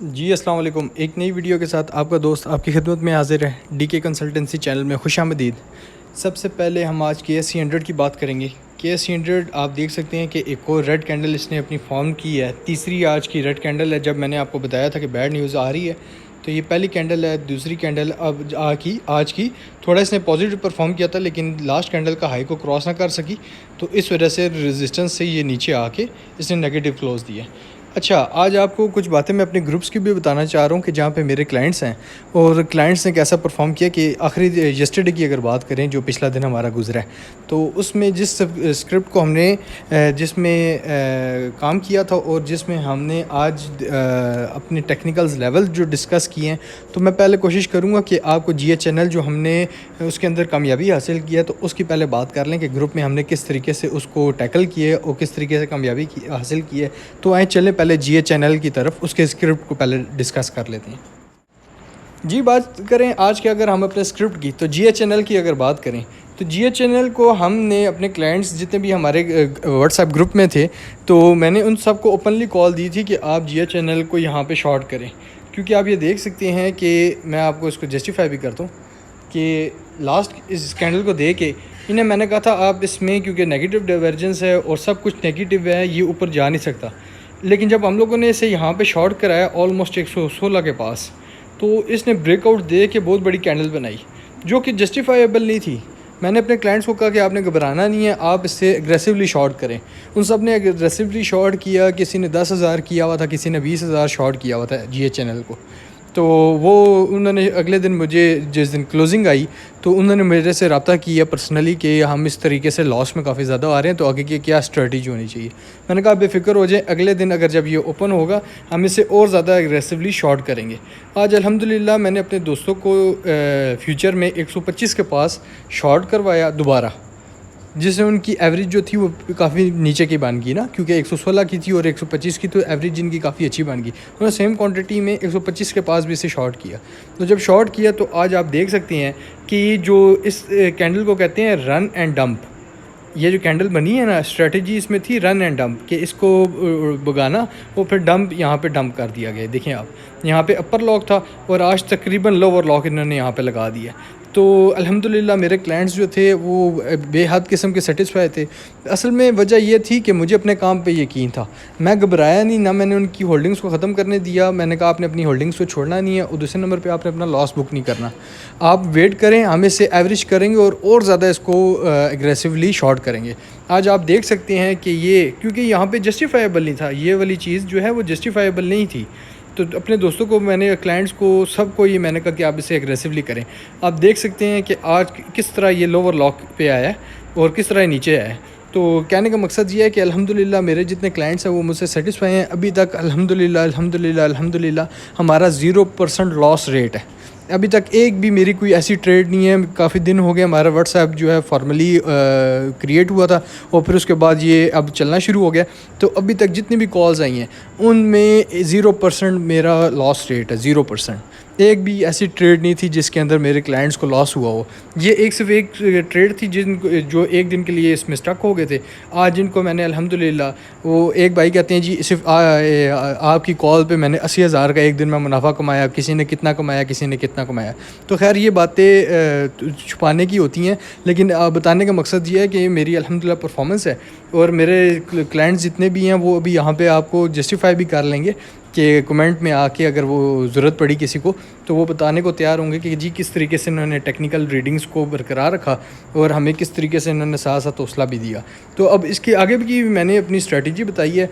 جی السلام علیکم. ایک نئی ویڈیو کے ساتھ آپ کا دوست آپ کی خدمت میں حاضر ہے. ڈی کے کنسلٹنسی چینل میں خوش آمدید. سب سے پہلے ہم آج KSC100 کی بات کریں گے. KSC100 آپ دیکھ سکتے ہیں کہ ایک اور ریڈ کینڈل اس نے اپنی فارم کی ہے. تیسری آج کی ریڈ کینڈل ہے. جب میں نے آپ کو بتایا تھا کہ بیڈ نیوز آ رہی ہے تو یہ پہلی کینڈل ہے. دوسری کینڈل اب آج کی تھوڑا اس نے پازیٹیو پرفارم کیا تھا لیکن لاسٹ کینڈل کا ہائی کو کراس نہ کر سکی تو اس وجہ سے ریزسٹنس سے یہ نیچے آ کے اس نے نیگیٹو کلوز دیا. اچھا, آج آپ کو کچھ باتیں میں اپنے گروپس کی بھی بتانا چاہ رہا ہوں کہ جہاں پہ میرے کلائنٹس ہیں اور کلائنٹس نے کیسا پرفارم کیا. کہ آخری یسٹرڈے کی اگر بات کریں جو پچھلا دن ہمارا گزرا ہے تو اس میں جس اسکرپٹ کو ہم نے جس میں کام کیا تھا اور جس میں ہم نے آج اپنے ٹیکنیکلز لیول جو ڈسکس کیے ہیں تو میں پہلے کوشش کروں گا کہ آپ کو GHNL جو ہم نے اس کے اندر کامیابی حاصل کی ہے تو اس کی پہلے بات کر لیں کہ گروپ میں ہم نے کس طریقے سے اس کو ٹیکل کیا ہے اور کس طریقے سے کامیابی حاصل کی ہے. تو آئیں چلیں پہلے GHNL کی طرف اس کے اسکرپٹ کو پہلے ڈسکس کر لیتے ہیں. جی بات کریں آج کے اگر ہم اپنے اسکرپٹ کی تو GHNL کی اگر بات کریں تو GHNL کو ہم نے اپنے کلائنٹس جتنے بھی ہمارے واٹس ایپ گروپ میں تھے تو میں نے ان سب کو اوپنلی کال دی تھی کہ آپ GHNL کو یہاں پہ شارٹ کریں. کیونکہ آپ یہ دیکھ سکتے ہیں کہ میں آپ کو اس کو جسٹیفائی بھی کرتا ہوں کہ لاسٹ اس کینڈل کو دے کے انہیں میں نے کہا تھا آپ اس میں کیونکہ نیگیٹو ڈائیورجنس ہے اور سب کچھ نیگیٹو ہے یہ اوپر جا نہیں سکتا. لیکن جب ہم لوگوں نے اسے یہاں پہ شارٹ کرایا آلموسٹ 116 کے پاس تو اس نے بریک آؤٹ دے کے بہت بڑی کینڈل بنائی جو کہ جسٹیفائیبل نہیں تھی. میں نے اپنے کلائنٹس کو کہا کہ آپ نے گھبرانا نہیں ہے, آپ اس سے اگریسیولی شارٹ کریں. ان سب نے اگریسیولی شارٹ کیا. کسی نے 10,000 کیا ہوا تھا, کسی نے 20,000 شارٹ کیا ہوا تھا GHNL کو. تو وہ انہوں نے اگلے دن مجھے جس دن کلوزنگ آئی تو انہوں نے میرے سے رابطہ کیا پرسنلی کہ ہم اس طریقے سے لاس میں کافی زیادہ آ رہے ہیں تو آگے کی کیا اسٹریٹجی ہونی چاہیے. میں نے کہا بے فکر ہو جائیں, اگلے دن اگر جب یہ اوپن ہوگا ہم اسے اور زیادہ اگریسیولی شارٹ کریں گے. آج الحمدللہ میں نے اپنے دوستوں کو فیوچر میں 125 کے پاس شارٹ کروایا دوبارہ, جس سے ان کی ایوریج جو تھی وہ کافی نیچے کی بن گئی نا, کیونکہ 116 کی تھی اور 125 کی تو ایوریج ان کی کافی اچھی بن گئی. انہوں نے سیم کوانٹٹی میں 125 کے پاس بھی اسے شارٹ کیا. تو جب شارٹ کیا تو آج آپ دیکھ سکتے ہیں کہ جو اس کینڈل کو کہتے ہیں رن اینڈ ڈمپ, یہ جو کینڈل بنی ہے نا اسٹریٹجی اس میں تھی رن اینڈ ڈمپ کہ اس کو بگانا اور پھر ڈمپ یہاں پہ ڈمپ کر دیا گیا. دیکھیں آپ یہاں پہ اپر لاک تھا اور آج تقریباً لوور لاک انہوں نے یہاں پہ لگا دیا. تو الحمدللہ میرے کلائنٹس جو تھے وہ بے حد قسم کے سیٹسفائی تھے. اصل میں وجہ یہ تھی کہ مجھے اپنے کام پہ یقین تھا. میں گھبرایا نہیں, نہ میں نے ان کی ہولڈنگس کو ختم کرنے دیا. میں نے کہا آپ نے اپنی ہولڈنگس کو چھوڑنا نہیں ہے اور دوسرے نمبر پہ آپ نے اپنا لاس بک نہیں کرنا. آپ ویٹ کریں, ہم اس سے ایوریج کریں گے اور زیادہ اس کو اگریسیولی شارٹ کریں گے. آج آپ دیکھ سکتے ہیں کہ یہ کیونکہ یہاں پہ جسٹیفائیبل نہیں تھا, یہ والی چیز جو ہے وہ جسٹیفائیبل نہیں تھی. تو اپنے دوستوں کو میں نے کلائنٹس کو سب کو یہ میں نے کہا کہ آپ اسے اگریسیولی کریں. آپ دیکھ سکتے ہیں کہ آج کس طرح یہ لوور لاک پہ آیا ہے اور کس طرح یہ نیچے آیا ہے. تو کہنے کا مقصد یہ ہے کہ الحمدللہ میرے جتنے کلائنٹس ہیں وہ مجھ سے سیٹسفائی ہیں. ابھی تک الحمدللہ ہمارا 0% لاس ریٹ ہے. ابھی تک ایک بھی میری کوئی ایسی ٹریڈ نہیں ہے. کافی دن ہو گئے ہمارا واٹس ایپ جو ہے فارملی کریٹ ہوا تھا اور پھر اس کے بعد یہ اب چلنا شروع ہو گیا. تو ابھی تک جتنی بھی کالز آئی ہیں ان میں 0% میرا لاس ریٹ ہے. 0%. ایک بھی ایسی ٹریڈ نہیں تھی جس کے اندر میرے کلائنٹس کو لاس ہوا ہو. یہ صرف ایک ٹریڈ تھی جو ایک دن کے لیے اس میں اسٹک ہو گئے تھے. آج جن کو میں نے الحمدللہ وہ ایک بھائی کہتے ہیں جی صرف آپ کی کال پہ میں نے 80,000 کا ایک دن میں منافع کمایا. کسی نے کتنا کمایا, کسی نے کتنا کمایا. تو خیر یہ باتیں چھپانے کی ہوتی ہیں لیکن بتانے کا مقصد یہ ہے کہ میری الحمدللہ پرفارمنس ہے اور میرے کلائنٹس جتنے بھی ہیں وہ ابھی یہاں پہ آپ کو جسٹیفائی بھی کر لیں گے کہ کمنٹ میں آ کے اگر وہ ضرورت پڑی کسی کو تو وہ بتانے کو تیار ہوں گے کہ جی کس طریقے سے انہوں نے ٹیکنیکل ریڈنگز کو برقرار رکھا اور ہمیں کس طریقے سے انہوں نے ساتھ ساتھ حوصلہ بھی دیا. تو اب اس کے آگے بھی میں نے اپنی اسٹریٹجی بتائی ہے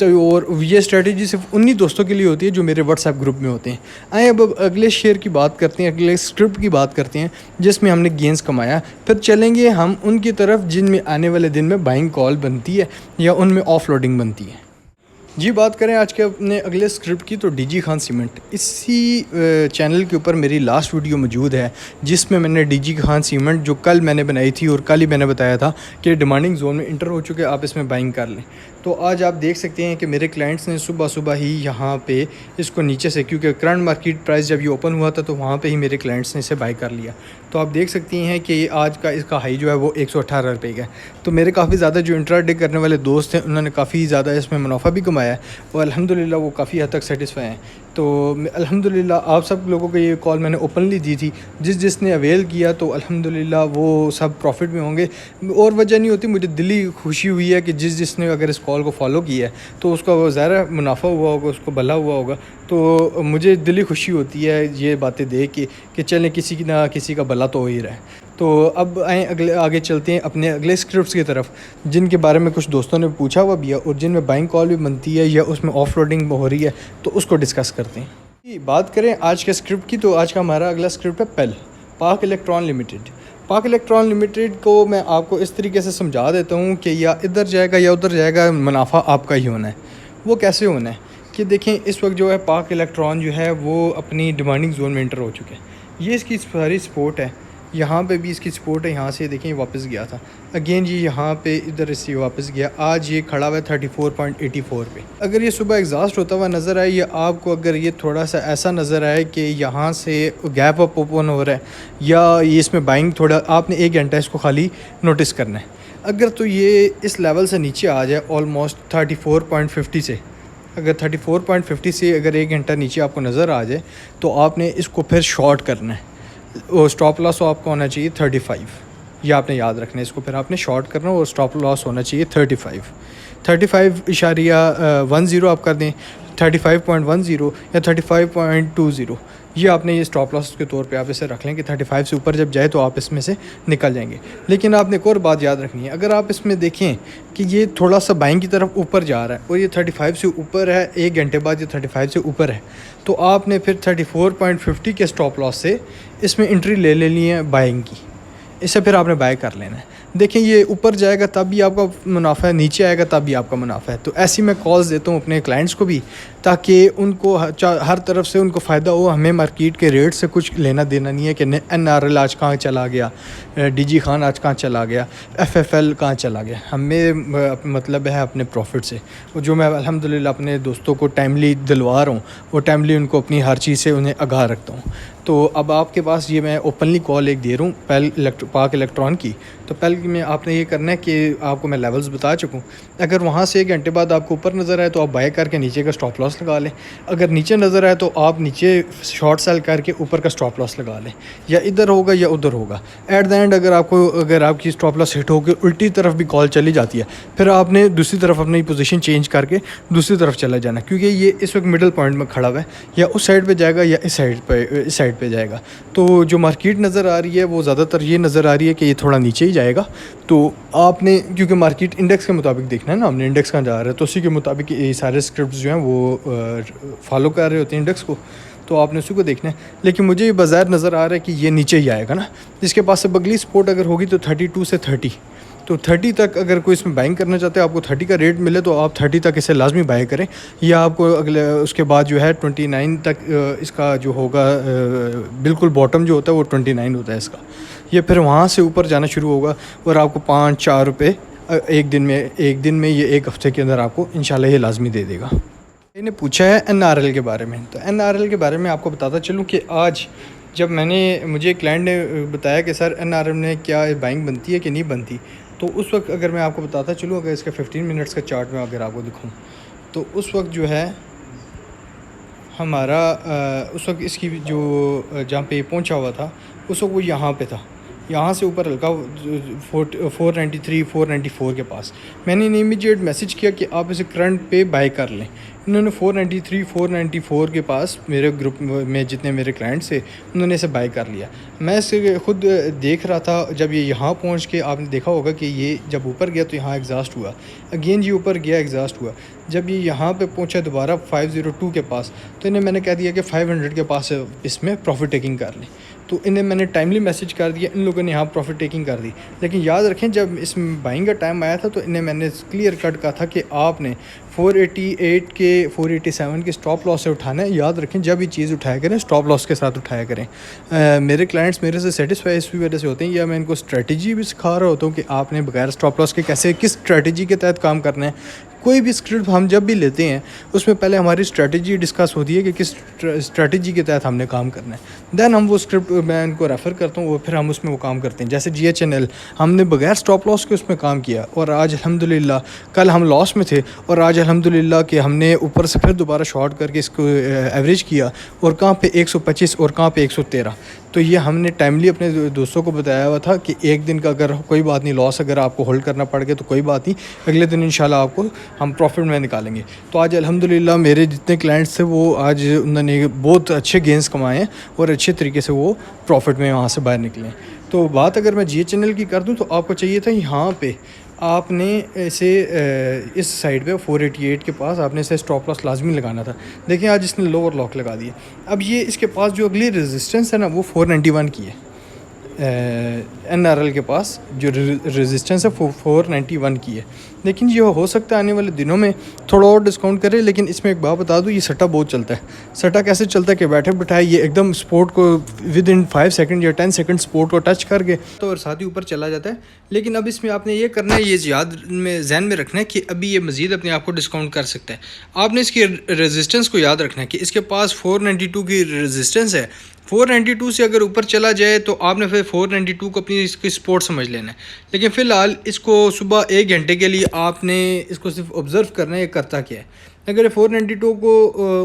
اور یہ اسٹریٹجی صرف انہی دوستوں کے لیے ہوتی ہے جو میرے واٹس ایپ گروپ میں ہوتے ہیں. آئیں اب اگلے شیئر کی بات کرتے ہیں, اگلے اسکرپٹ کی بات کرتے ہیں جس میں ہم نے گینز کمایا. پھر چلیں گے ہم ان کی طرف جن میں آنے والے دن میں بائنگ کال بنتی ہے یا ان میں آف لوڈنگ بنتی ہے. جی بات کریں آج کے اپنے اگلے اسکرپٹ کی تو DG خان سیمنٹ. اسی چینل کے اوپر میری لاسٹ ویڈیو موجود ہے جس میں نے DG خان سیمنٹ جو کل میں نے بنائی تھی اور کل ہی میں نے بتایا تھا کہ ڈیمانڈنگ زون میں انٹر ہو چکے, آپ اس میں بائنگ کر لیں. تو آج آپ دیکھ سکتے ہیں کہ میرے کلائنٹس نے صبح ہی یہاں پہ اس کو نیچے سے, کیونکہ کرنٹ مارکیٹ پرائس جب یہ اوپن ہوا تھا تو وہاں پہ ہی میرے کلائنٹس نے اسے بائی کر لیا. تو آپ دیکھ سکتی ہیں کہ آج کا اس کا ہائی جو ہے وہ 118 روپے کا ہے. تو میرے کافی زیادہ جو انٹرا ڈے کرنے والے دوست ہیں انہوں نے کافی زیادہ اس میں منافع بھی کمایا ہے اور الحمدللہ وہ کافی حد تک سیٹسفائی ہیں. تو الحمدللہ آپ سب لوگوں کو یہ کال میں نے اوپنلی دی تھی، جس نے اویل کیا تو الحمدللہ وہ سب پروفٹ میں ہوں گے. اور وجہ نہیں ہوتی، مجھے دلی خوشی ہوئی ہے کہ جس نے اگر اس کال کو فالو کیا ہے تو اس کا وہ ظاہر منافع ہوا ہوگا، اس کو بھلا ہوا ہوگا. تو مجھے دلی خوشی ہوتی ہے یہ باتیں دیکھ کے کہ چلیں کسی نہ کسی کا بھلا تو ہو ہی رہا ہے. تو اب آگے چلتے ہیں اپنے اگلے اسکرپٹس کی طرف، جن کے بارے میں کچھ دوستوں نے پوچھا ہوا بھی ہے اور جن میں بائنگ کال بھی بنتی ہے یا اس میں آف لوڈنگ ہو رہی ہے، تو اس کو ڈسکس کرتے ہیں. بات کریں آج کے اسکرپٹ کی، تو آج کا ہمارا اگلا اسکرپٹ ہے پیل، پاک الیکٹران لمیٹڈ. پاک الیکٹران لمیٹڈ کو میں آپ کو اس طریقے سے سمجھا دیتا ہوں کہ یا ادھر جائے گا یا ادھر جائے گا، منافع آپ کا ہی ہونا ہے. وہ کیسے ہونا ہے کہ دیکھیں اس وقت جو ہے پاک الیکٹران جو ہے وہ اپنی ڈیمانڈنگ زون میں انٹر ہو چکے ہیں. یہ اس کی ساری سپورٹ ہے، یہاں پہ بھی اس کی سپورٹ ہے. یہاں سے دیکھیں یہ واپس گیا تھا اگین جی، یہاں پہ ادھر سے واپس گیا. آج یہ کھڑا ہوا ہے 34.84 پہ. اگر یہ صبح ایگزاسٹ ہوتا ہوا نظر آئے یا آپ کو اگر یہ تھوڑا سا ایسا نظر آئے کہ یہاں سے گیپ اپ اوپن ہو رہا ہے یا یہ اس میں بائنگ تھوڑا، آپ نے 1 گھنٹہ اس کو خالی نوٹس کرنا ہے. اگر تو یہ اس لیول سے نیچے آ جائے آلموسٹ 34.50 سے، اگر 34.50 سے اگر 1 گھنٹہ نیچے آپ کو نظر آ جائے تو آپ نے اس کو پھر شارٹ کرنا ہے. اور اسٹاپ لاس آپ کا ہونا چاہیے 35، یہ آپ نے یاد رکھنا ہے. اس کو پھر آپ نے شارٹ کرنا اور اسٹاپ لاس ہونا چاہیے 35.10 آپ کر دیں، 35.10 یا 35.20. یہ آپ نے یہ اسٹاپ لاس کے طور پہ آپ اسے رکھ لیں کہ 35 سے اوپر جب جائے تو آپ اس میں سے نکل جائیں گے. لیکن آپ نے ایک اور بات یاد رکھنی ہے، اگر آپ اس میں دیکھیں کہ یہ تھوڑا سا بائنگ کی طرف اوپر جا رہا ہے اور یہ 35 سے اوپر ہے، 1 گھنٹے بعد یہ 35 سے اوپر ہے، تو آپ نے پھر 34.50 کے اسٹاپ لاس سے اس میں انٹری لے لینی ہے بائنگ کی. اسے پھر آپ نے بائی کر لینا ہے. دیکھیں یہ اوپر جائے گا تب بھی آپ کا منافع ہے، نیچے آئے گا تب بھی آپ کا منافع ہے. تو ایسی میں کالز دیتا ہوں اپنے کلائنٹس کو بھی، تاکہ ان کو ہر طرف سے ان کو فائدہ ہو. ہمیں مارکیٹ کے ریٹ سے کچھ لینا دینا نہیں ہے کہ NRL آج کہاں چلا گیا، DG خان آج کہاں چلا گیا، FFL کہاں چلا گیا. ہمیں مطلب ہے اپنے پروفٹ سے، جو میں الحمدللہ اپنے دوستوں کو ٹائملی دلوا رہا ہوں، وہ ٹائملی ان کو اپنی ہر چیز سے انہیں آگاہ رکھتا ہوں. تو اب آپ کے پاس یہ میں اوپنلی کال ایک دے رہا ہوں پیل پاک الیکٹران کی. تو پیل میں آپ نے یہ کرنا ہے کہ آپ کو میں لیولز بتا چکوں. اگر وہاں سے 1 گھنٹے بعد آپ کو اوپر نظر آئے تو آپ بائی کر کے نیچے کا اسٹاپ لاس لگا لیں. اگر نیچے نظر آئے تو آپ نیچے شارٹ سیل کر کے اوپر کا اسٹاپ لاس لگا لیں، یا ادھر ہوگا یا ادھر ہوگا. ایٹ دا اینڈ اگر آپ کی اسٹاپ لاس ہٹ ہو کے الٹی طرف بھی کال چلی جاتی ہے، پھر آپ نے دوسری طرف اپنی پوزیشن چینج کر کے دوسری طرف چلا جانا، کیونکہ یہ اس وقت مڈل پوائنٹ میں کھڑا ہوا ہے، یا اس سائڈ پہ جائے گا یا اس سائڈ پہ جائے گا. تو جو مارکیٹ نظر آ رہی ہے وہ زیادہ تر یہ نظر آ رہی ہے کہ یہ تھوڑا نیچے ہی جائے گا. تو آپ نے کیونکہ مارکیٹ انڈیکس کے مطابق دیکھنا ہے نا، ہم نے انڈیکس کہاں جا رہا ہے تو اسی کے مطابق یہ سارے اسکرپٹس جو ہیں وہ فالو کر رہے ہوتے ہیں انڈیکس کو، تو آپ نے اسی کو دیکھنا ہے. لیکن مجھے یہ بظاہر نظر آ رہا ہے کہ یہ نیچے ہی آئے گا نا. جس کے پاس سے اگلی سپورٹ اگر ہوگی تو 32 سے 30، تو 30 تک اگر کوئی اس میں بائنگ کرنا چاہتے ہیں، آپ کو 30 کا ریٹ ملے تو آپ 30 تک اسے لازمی بائی کریں. یا آپ کو اگلے اس کے بعد جو ہے 29 تک اس کا جو ہوگا بالکل باٹم جو ہوتا ہے وہ 29 ہوتا ہے اس کا. یہ پھر وہاں سے اوپر جانا شروع ہوگا اور آپ کو 5-4 روپے ایک دن میں یہ 1 ہفتے کے اندر آپ کو انشاءاللہ یہ لازمی دے دے گا. میں نے پوچھا ہے NRL کے بارے میں، تو NRL کے بارے میں آپ کو بتاتا چلوں کہ آج جب مجھے کلائنٹ نے بتایا کہ سر NRL میں کیا بائنگ بنتی ہے کہ نہیں بنتی، تو اس وقت اگر میں آپ کو بتاتا چلوں، اگر اس کا 15 منٹس کا چارٹ میں اگر آپ کو دکھاؤں تو اس وقت جو ہے ہمارا اس وقت اس کی جو جہاں پہ پہنچا ہوا تھا اس وقت وہ یہاں پہ تھا، یہاں سے اوپر ہلکا 493 494 کے پاس. میں نے امیجیٹ میسج کیا کہ آپ اسے کرنٹ پہ بائی کر لیں. انہوں نے 493 494 کے پاس میرے گروپ میں جتنے میرے کلائنٹس تھے انہوں نے اسے بائی کر لیا. میں اسے خود دیکھ رہا تھا. جب یہ یہاں پہنچ کے آپ نے دیکھا ہوگا کہ یہ جب اوپر گیا تو یہاں ایگزاسٹ ہوا، اگین یہ اوپر گیا ایگزاسٹ ہوا. جب یہ یہاں پہ پہنچا دوبارہ 502 کے پاس، تو انہیں میں نے کہہ دیا کہ 500 کے پاس اس میں پروفٹ ٹیکنگ کر لیں. تو انہیں میں نے ٹائملی میسج کر دیا، ان لوگوں نے یہاں پروفٹ ٹیکنگ کر دی. لیکن یاد رکھیں جب اس میں بائنگ کا ٹائم آیا تھا تو انہیں میں نے کلیئر کٹ کہا تھا کہ آپ نے 488 کے 487 کے اسٹاپ لاس سے اٹھانا ہے. یاد رکھیں جب یہ چیز اٹھایا کریں اسٹاپ لاس کے ساتھ اٹھایا کریں. میرے کلائنٹس میرے سے سیٹسفائی اس وجہ سے ہوتے ہیں، یا میں ان کو اسٹریٹجی بھی سکھا رہا ہوتا ہوں کہ آپ نے بغیر اسٹاپ لاس کے کیسے کس اسٹریٹجی کے تحت کام کرنا ہے. کوئی بھی اسکرپٹ ہم جب بھی لیتے ہیں اس میں پہلے ہماری اسٹریٹجی ڈسکس ہوتی ہے کہ کس اسٹریٹجی کے تحت ہم نے کام کرنا ہے. دین ہم وہ اسکرپٹ میں ان کو ریفر کرتا ہوں، وہ پھر ہم اس میں وہ کام کرتے ہیں. جیسے GHNL ہم نے بغیر اسٹاپ لاس کے اس میں کام کیا اور آج الحمدللہ، کل ہم لاس میں تھے اور آج الحمدللہ کہ ہم نے اوپر سے پھر دوبارہ شارٹ کر کے اس کو ایوریج کیا اور کہاں پہ 125 اور کہاں پہ 113. تو یہ ہم نے ٹائملی اپنے دوستوں کو بتایا ہوا تھا کہ ایک دن کا اگر کوئی بات نہیں لاس اگر آپ کو ہولڈ کرنا پڑ گیا تو کوئی بات نہیں, اگلے دن انشاءاللہ آپ کو ہم پروفٹ میں نکالیں گے. تو آج الحمدللہ میرے جتنے کلائنٹس تھے وہ آج انہوں نے بہت اچھے گینز کمائے ہیں اور اچھے طریقے سے وہ پروفٹ میں وہاں سے باہر نکلے ہیں. تو بات اگر میں جی ایچ این ایل کی کر دوں تو آپ کو چاہیے تھا یہاں پہ آپ نے اسے اس سائڈ پہ 488 کے پاس آپ نے اسے اسٹاپ لاس لازمی لگانا تھا. دیکھیں آج اس نے لوور لاک لگا دیا. اب یہ اس کے پاس جو اگلی ریزسٹنس ہے نا وہ 491 کی ہے. این آر ایل کے پاس جو ریزسٹنس ہے 491 کی ہے. لیکن یہ ہو سکتا ہے آنے والے دنوں میں تھوڑا اور ڈسکاؤنٹ کرے. لیکن اس میں ایک بات بتا دوں, یہ سٹا بہت چلتا ہے. سٹا کیسے چلتا ہے کہ بیٹھے بٹھائے یہ ایک دم سپورٹ کو ود ان 5 سیکنڈ یا 10 سیکنڈ سپورٹ کو ٹچ کر کے تو اور ساتھ ہی اوپر چلا جاتا ہے. لیکن اب اس میں آپ نے یہ کرنا ہے, یہ یاد میں ذہن میں رکھنا ہے کہ ابھی یہ مزید اپنے آپ کو ڈسکاؤنٹ کر سکتا ہے. آپ نے اس کی ریزسٹنس کو یاد رکھنا ہے کہ اس کے پاس 492 کی ریزسٹنس ہے. 492 سے اگر اوپر چلا جائے تو آپ نے پھر 492 کو اپنی اس کی سپورٹ سمجھ لینا ہے. لیکن فی الحال اس کو صبح 1 گھنٹے کے لیے آپ نے اس کو صرف آبزرو کرنا ہے یہ کرتا کیا ہے. اگر 492 کو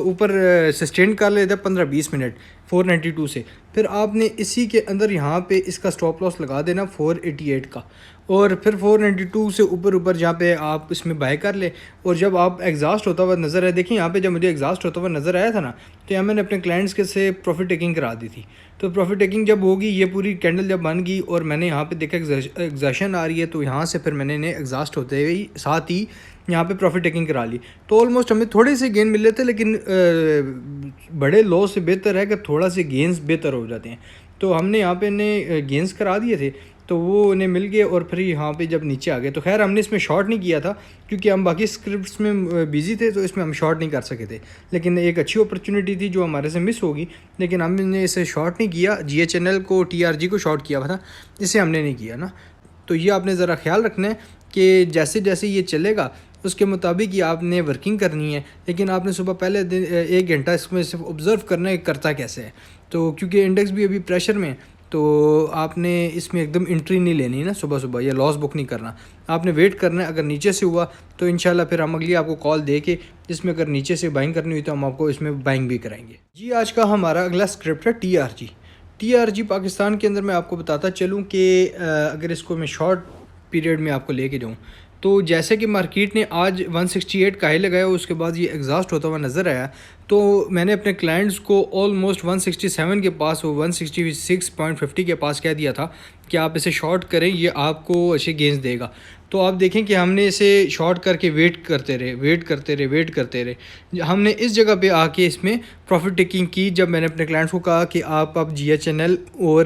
اوپر سسٹین کر لیتا ہے 15-20 منٹ 492 سے, پھر آپ نے اسی کے اندر یہاں پہ اس کا سٹاپ لاس لگا دینا 488 کا, اور پھر 492 سے اوپر جہاں پہ آپ اس میں بائی کر لیں. اور جب آپ ایگزاسٹ ہوتا ہوا نظر آئے, دیکھیں یہاں پہ جب مجھے ایگزاسٹ ہوتا ہوا نظر آیا تھا نا تو یہاں میں نے اپنے کلائنٹس کے سے پروفٹ ٹیکنگ کرا دی تھی. تو پروفٹ ٹیکنگ جب ہوگی, یہ پوری کینڈل جب بن گئی اور میں نے یہاں پہ دیکھا ایگزاشن آ رہی ہے, تو یہاں سے پھر میں نے انہیں ایگزاسٹ ہوتے ہوئے ساتھ ہی یہاں پہ پروفٹ ٹیکنگ کرا لی. تو آلموسٹ ہمیں تھوڑے سے گین مل لیتے, لیکن بڑے لو سے بہتر ہے کہ تھوڑا سے گینز بہتر ہو جاتے ہیں. تو ہم نے یہاں پہ انہیں گینز کرا دیے تھے تو وہ انہیں مل گئے. اور پھر یہاں پہ جب نیچے آ گئے تو خیر ہم نے اس میں شارٹ نہیں کیا تھا کیونکہ ہم باقی اسکرپٹس میں بیزی تھے, تو اس میں ہم شارٹ نہیں کر سکے تھے. لیکن ایک اچھی اپرچونیٹی تھی جو ہمارے سے مس ہوگی, لیکن ہم نے اسے شارٹ نہیں کیا. جی ایچ این ایل کو ٹی آر جی کو شارٹ کیا تھا, اسے ہم نے نہیں کیا نا. تو یہ آپ نے ذرا خیال رکھنا ہے کہ جیسے جیسے یہ چلے گا اس کے مطابق ہی آپ نے ورکنگ کرنی ہے. لیکن آپ نے صبح پہلے دن 1 گھنٹہ اس میں صرف آبزرو کرنا ہے کرتا کیسے ہے. تو کیونکہ انڈیکس بھی ابھی پریشر میں, تو آپ نے اس میں ایک دم انٹری نہیں لینی نا صبح یا لاس بک نہیں کرنا. آپ نے ویٹ کرنا ہے. اگر نیچے سے ہوا تو انشاءاللہ پھر ہم اگلی آپ کو کال دے کے اس میں اگر نیچے سے بائنگ کرنی ہوئی تو ہم آپ کو اس میں بائنگ بھی کرائیں گے. جی آج کا ہمارا اگلا اسکرپٹ ہے T R G. T R G Pakistan کے اندر میں آپ کو بتاتا چلوں کہ اگر اس کو میں شارٹ پیریڈ میں آپ کو لے کے جاؤں تو جیسے کہ مارکیٹ نے آج 168 کا ہائی لگایا, اس کے بعد یہ ایگزاسٹ ہوتا ہوا نظر آیا, تو میں نے اپنے کلائنٹس کو آلموسٹ 167 کے پاس 166.50 کے پاس کہہ دیا تھا کہ آپ اسے شارٹ کریں, یہ آپ کو اچھے گینز دے گا. تو آپ دیکھیں کہ ہم نے اسے شارٹ کر کے ویٹ کرتے رہے. ہم نے اس جگہ پہ آ کے اس میں پروفٹ ٹیکنگ کی. جب میں نے اپنے کلائنٹس کو کہا کہ آپ اب جی ایچ این ایل اور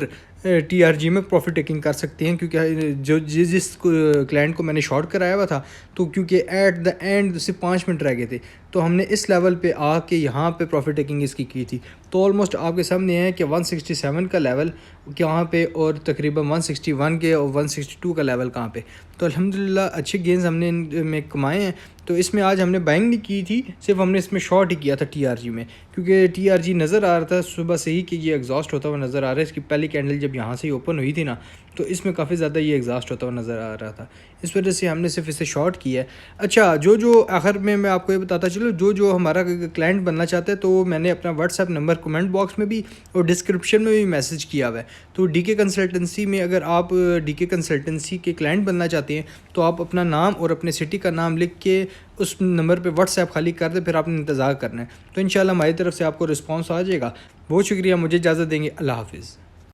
ٹی آر جی میں پروفٹ ٹیکنگ کر سکتے ہیں, کیونکہ جو جس کلائنٹ کو میں نے شارٹ کرایا ہوا تھا, تو کیونکہ ایٹ دا اینڈ سے 5 منٹ رہ گئے تھے, تو ہم نے اس لیول پہ آ کے یہاں پہ پروفٹ ٹیکنگ اس کی تھی. تو آلموسٹ آپ کے سامنے ہے کہ 167 کا لیول کہاں پہ اور تقریباً 161 کے اور 162 کا لیول کہاں پہ. تو الحمدللہ اچھے گینز ہم نے ان میں کمائے ہیں. تو اس میں آج ہم نے بائنگ نہیں کی تھی, صرف ہم نے اس میں شارٹ ہی کیا تھا ٹی آر جی میں, کیونکہ ٹی آر جی نظر آ رہا تھا صبح سے ہی کہ یہ ایگزاسٹ ہوتا ہوا نظر آ رہا ہے. اس کی پہلی کینڈل جب یہاں سے ہی اوپن ہوئی تھی نا, تو اس میں کافی زیادہ یہ ایگزاسٹ ہوتا ہوا نظر آ رہا تھا. اس وجہ سے ہم نے صرف اسے شارٹ کیا ہے. اچھا جو آخر میں آپ کو یہ بتاتا چلوں, جو ہمارا کلائنٹ بننا چاہتا ہے, تو میں نے اپنا what's app number comment box میں بھی اور ڈسکرپشن میں بھی میسج کیا ہوا ہے. تو ڈی کے کنسلٹنسی میں اگر آپ ڈی کے کنسلٹنسی کے کلائنٹ بننا چاہتے ہیں تو آپ اپنا نام اور اپنے سٹی کا نام لکھ کے اس نمبر پہ واٹس ایپ خالی کر دیں, پھر آپ نے انتظار کرنا ہے. تو انشاءاللہ ہماری طرف سے آپ کو رسپانس آ جائے گا. بہت شکریہ, مجھے اجازت دیں گے. اللہ حافظ.